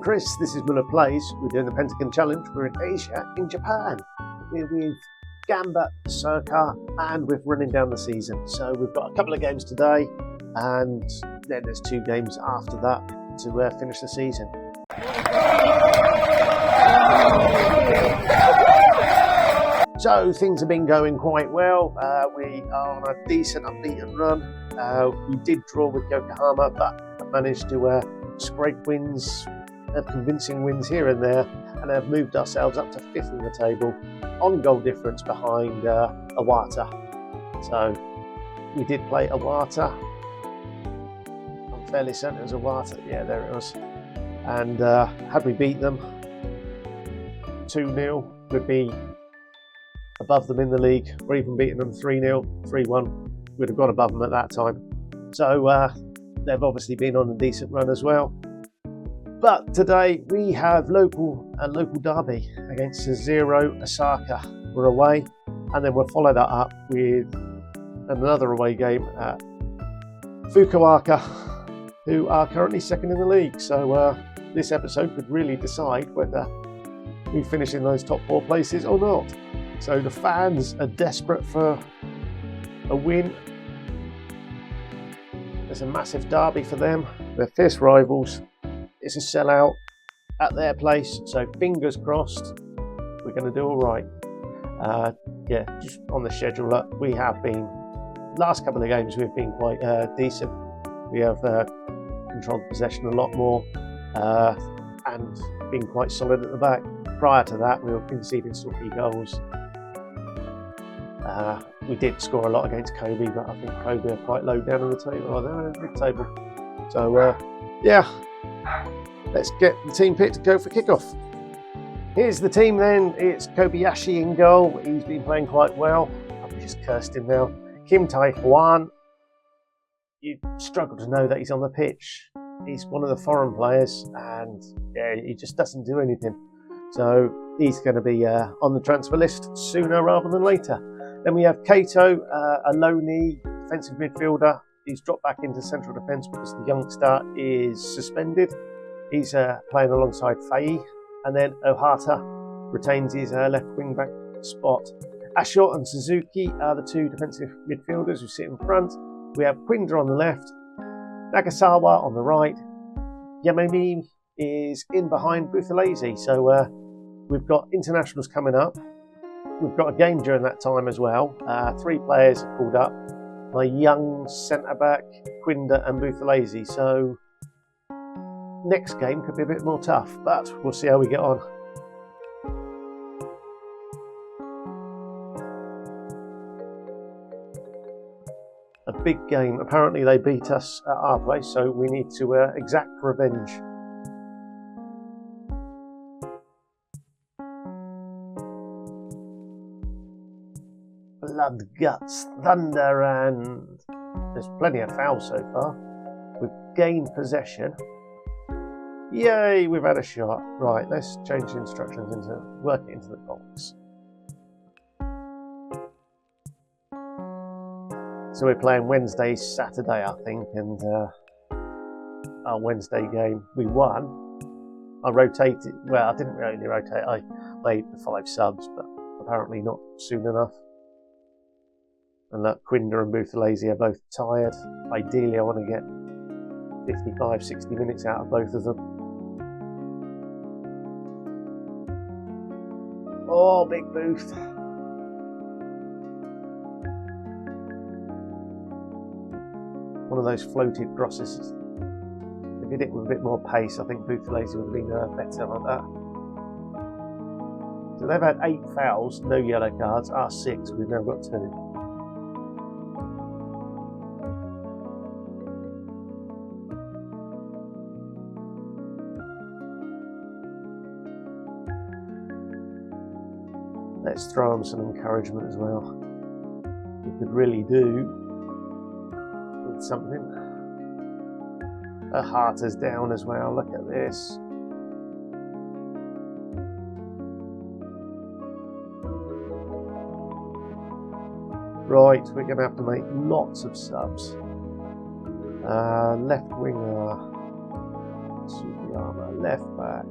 I'm Chris, this is Muller Plays. We're doing the Pentagon Challenge. We're in Asia, in Japan. We're with G-Osaka and we're running down the season. So we've got a couple of games today and then there's 2 games after that to finish the season. So things have been going quite well. We are on a decent unbeaten run. We did draw with Yokohama, but managed to scrape wins, convincing wins here and there, and have moved ourselves up to 5th in the table on goal difference behind Iwata. So we did play Iwata. I'm fairly certain it was Iwata. Yeah, there it was. And had we beat them 2-0, we'd be above them in the league, or even beating them 3-0, 3-1, we'd have gone above them at that time. So they've obviously been on a decent run as well. But today we have a local derby against G-Osaka. We're away, and then we'll follow that up with another away game at Fukuoka, who are currently 2nd in the league. So this episode could really decide whether we finish in those top 4 places or not. So the fans are desperate for a win. There's a massive derby for them. They're fierce rivals. It's a sellout at their place. So fingers crossed, we're going to do all right. Yeah, just on the schedule, we have been, last couple of games, we've been quite decent. We have controlled possession a lot more and been quite solid at the back. Prior to that, we were conceding sloppy goals. We did score a lot against Kobe, but I think Kobe are quite low down on the table, or they're in the mid-table. So, yeah, let's get the team picked to go for kickoff. Here's the team then. It's Kobayashi in goal. He's been playing quite well. I've just cursed him now. Kim Tai-hwan. You struggle to know that he's on the pitch. He's one of the foreign players, and yeah, he just doesn't do anything. So he's going to be on the transfer list sooner rather than later. Then we have Kato, a low-knee defensive midfielder. He's dropped back into central defence because the youngster is suspended. He's playing alongside Fai. And then Ohata retains his left wing-back spot. Asho and Suzuki are the 2 defensive midfielders who sit in front. We have Quinder on the left, Nagasawa on the right. Yamami is in behind Buthelezi. So we've got internationals coming up. We've got a game during that time as well. 3 players are called up. My young centre-back, Quinder and Buthelezi. So next game could be a bit more tough, but we'll see how we get on. A big game. Apparently they beat us at our place, so we need to exact revenge. Blood, guts, thunder, and there's plenty of fouls so far. We've gained possession. Yay, we've had a shot. Right, let's change the instructions into work it into the box. So we're playing Wednesday, Saturday, I think, and our Wednesday game we won. I rotated, well, I didn't really rotate, I played the 5 subs, but apparently not soon enough. And look, Quinder and Buthelezi are both tired. Ideally, I want to get 55, 60 minutes out of both of them. Oh, big boost. One of those floated crosses. If he did it with a bit more pace, I think Buthelezi would have been better like that. So they've had 8 fouls, no yellow cards. Our 6, we've now got 2. Let's throw them some encouragement as well. We could really do with something. Her heart is down as well. Look at this. Right, we're going to have to make lots of subs. Left winger. Yama, left back.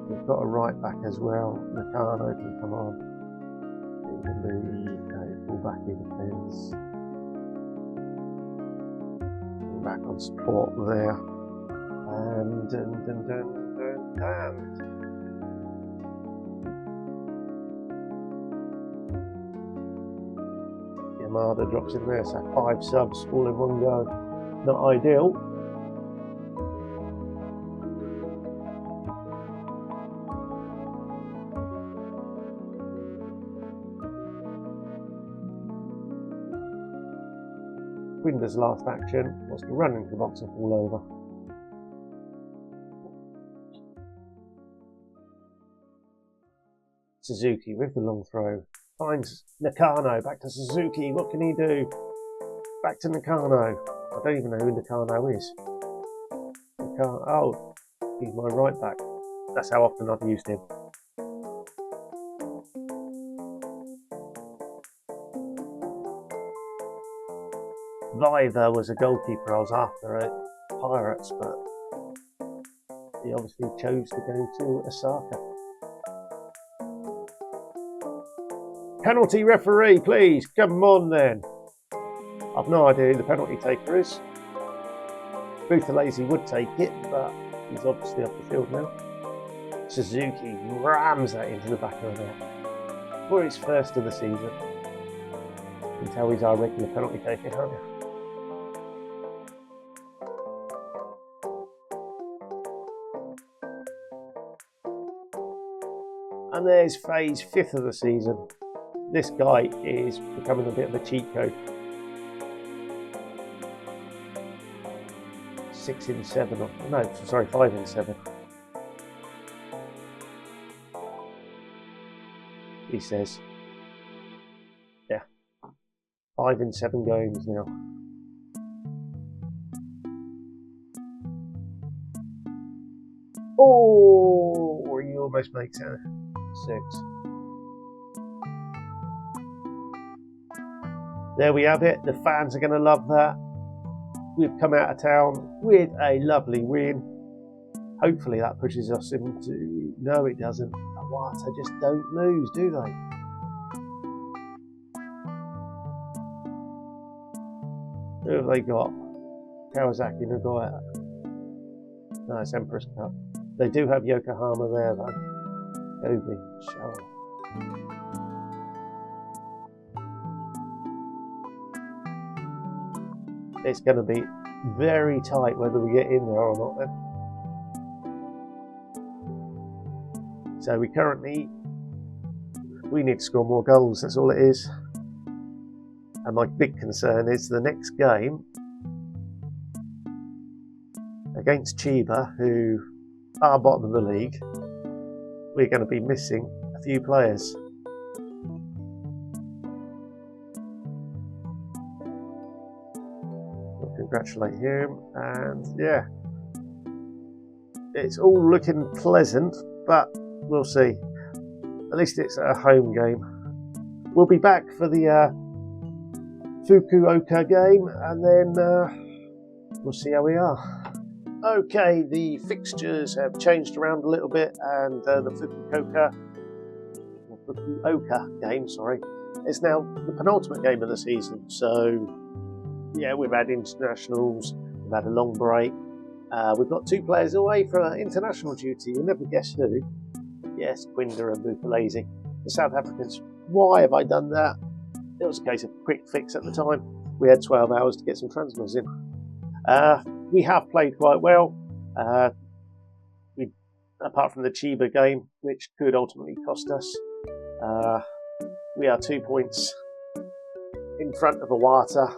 We've got a right back as well. Nakano can come on. It can be full back in defence. Back on support there. And Yamada drops in there, so 5 subs all in one go. Not ideal. Winder's last action was to run into the box and fall over. Suzuki with the long throw. Finds Nakano. Back to Suzuki. What can he do? Back to Nakano. I don't even know who Nakano is. Oh, he's my right back. That's how often I've used him. Viva was a goalkeeper I was after at Pirates, but he obviously chose to go to Osaka. Penalty referee, please, come on then. I've no idea who the penalty taker is. Buthelezi would take it, but he's obviously off the field now. Suzuki rams that into the back of the net for his first of the season. You can tell he's our regular penalty taker, can't you? And there's Faye's 5th of the season. This guy is becoming a bit of a cheat code. 6 in 7, no, sorry, 5 in 7. He says, yeah, 5 in 7 games now. Oh, he almost makes it 6. There we have it. The fans are going to love that. We've come out of town with a lovely win. Hopefully that pushes us into... No, it doesn't. Iwata just don't lose, do they? Who have they got? Kawasaki, Nagoya. No, it's Empress Cup. They do have Yokohama there, though. Kobe, Showa. It's going to be very tight whether we get in there or not then. So we need to score more goals, that's all it is. And my big concern is the next game against Chiba, who are bottom of the league, we're going to be missing a few players. Congratulate him, and yeah, it's all looking pleasant, but we'll see. At least it's a home game. We'll be back for the Fukuoka game, and then we'll see how we are. Okay, the fixtures have changed around a little bit, and the Fukuoka game, is now the penultimate game of the season. So yeah, we've had internationals, we've had a long break. We've got 2 players away for international duty. You'll never guess who. Yes, Quinder and Buthelezi, the South Africans. Why have I done that? It was a case of quick fix at the time. We had 12 hours to get some transfers in. We have played quite well. Apart from the Chiba game, which could ultimately cost us. We are 2 points in front of Iwata,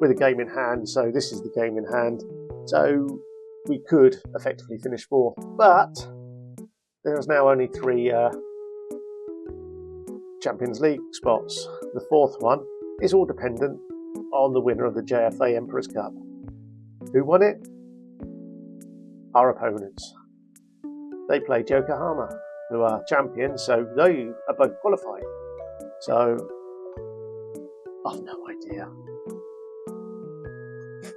with a game in hand, so this is the game in hand. So we could effectively finish 4th, but there is now only 3 Champions League spots. The 4th one is all dependent on the winner of the JFA Emperor's Cup. Who won it? Our opponents. They played Yokohama, who are champions, so they are both qualified. So I've no idea.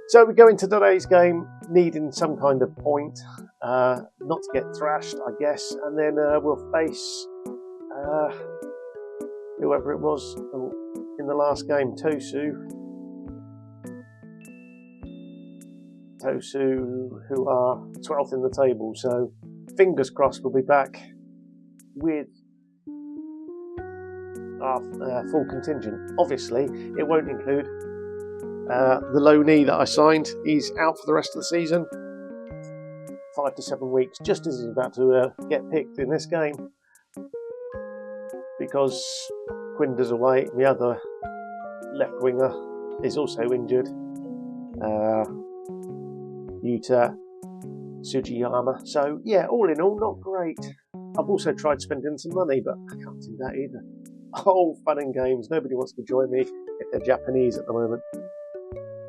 So we go into today's game needing some kind of point, not to get thrashed, I guess, and then we'll face whoever it was in the last game, Tosu, who are 12th in the table. So fingers crossed we'll be back with our full contingent. Obviously, it won't include the low knee that I signed. He's out for the rest of the season, 5 to 7 weeks, just as he's about to get picked in this game, because Quinder's away. The other left winger is also injured, Yuta Sugiyama. So yeah, all in all, not great. I've also tried spending some money, but I can't do that either. Oh, fun and games. Nobody wants to join me if they're Japanese at the moment.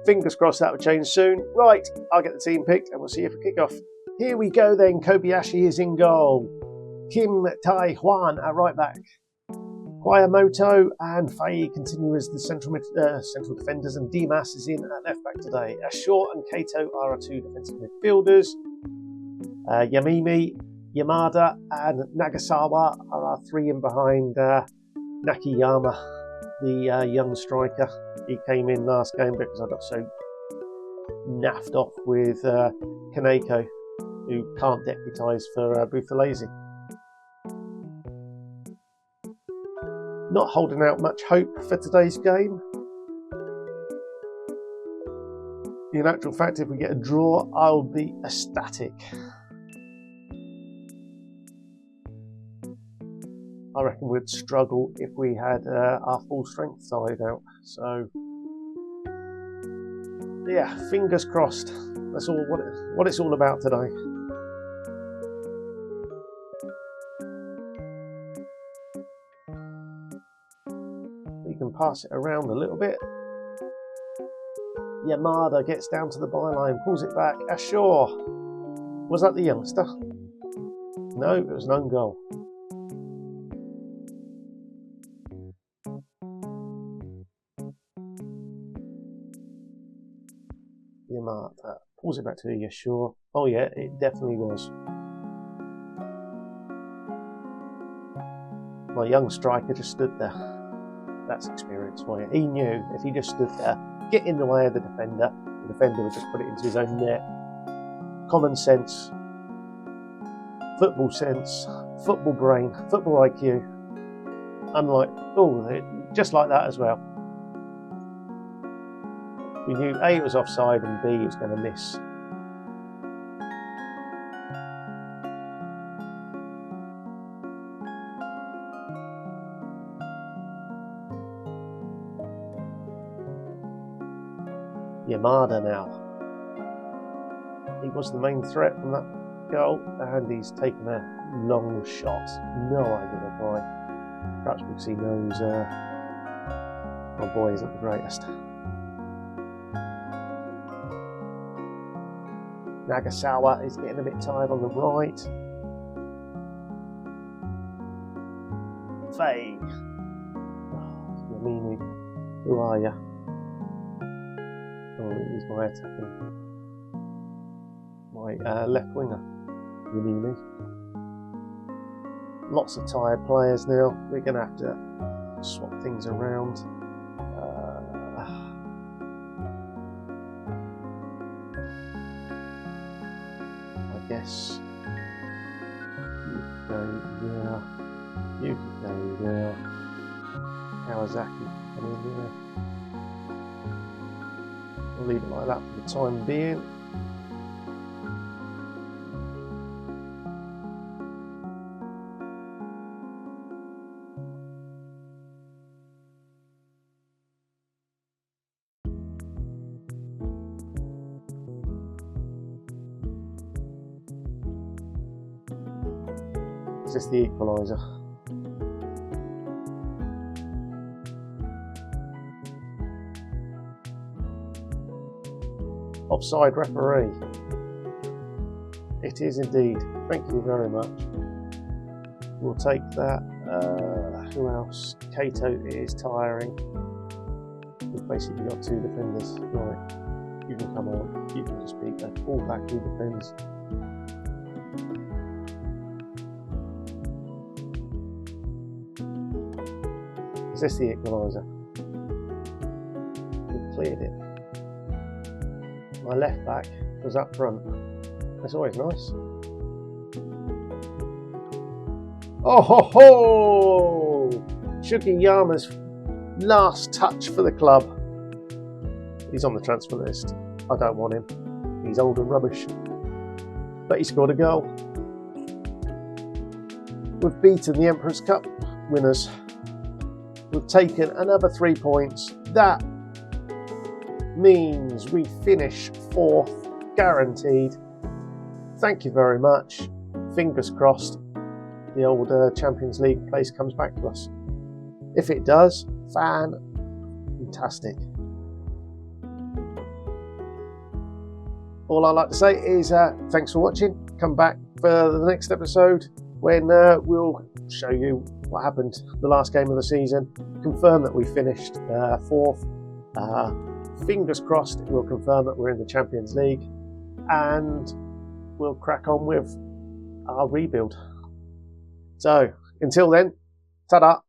Fingers crossed that will change soon. Right, I'll get the team picked and we'll see you for kickoff. Here we go then. Kobayashi is in goal. Kim Tai-hwan at right back. Kwayamoto and Fai continue as the central defenders, and Dimas is in at left back today. Ashore and Kato are our 2 defensive midfielders. Yamimi, Yamada and Nagasawa are our 3 in behind Nakayama, the young striker. He came in last game because I got so naffed off with Kaneko, who can't deputise for Buthelezi. Not holding out much hope for today's game. In actual fact, if we get a draw, I'll be ecstatic. I reckon we'd struggle if we had our full strength side out. So, yeah, fingers crossed. That's all what it's all about today. Can pass it around a little bit. Yamada gets down to the byline, pulls it back. Ashore. Was that the youngster? No, it was an own goal. Yamada pulls it back to Ashore. Oh yeah, it definitely was. My young striker just stood there. That's experience for you. He knew if he just stood there, get in the way of the defender would just put it into his own net. Common sense, football brain, football IQ. Just like that as well. We knew A, it was offside, and B, he was going to miss. Yamada now. He was the main threat from that goal, and he's taken a long shot. No idea why. Perhaps because he knows my boy isn't the greatest. Nagasawa is getting a bit tired on the right. Faye. Yamini, who are you? Oh, he's my attacking. My left winger, Yamini. Lots of tired players now. We're going to have to swap things around. I guess you could go there. You could go there. Kawasaki can come in there. I'll leave it like that for the time being. Is this the equaliser? Offside referee. It is indeed. Thank you very much. We'll take that. Who else? Kato is tiring. We've basically got 2 defenders. Right. you can come on, you can just be a fullback who defends. Is this the equaliser? We cleared it. My left back was up front. That's always nice. Oh ho ho! Sugiyama's last touch for the club. He's on the transfer list. I don't want him. He's old and rubbish. But he scored a goal. We've beaten the Emperor's Cup winners. We've taken another 3 points. That means we finish 4th, guaranteed. Thank you very much. Fingers crossed the old Champions League place comes back to us. If it does, fantastic. All I'd like to say is thanks for watching. Come back for the next episode when we'll show you what happened the last game of the season, confirm that we finished 4th. Fingers crossed it will confirm that we're in the Champions League, and we'll crack on with our rebuild. So until then, ta-da!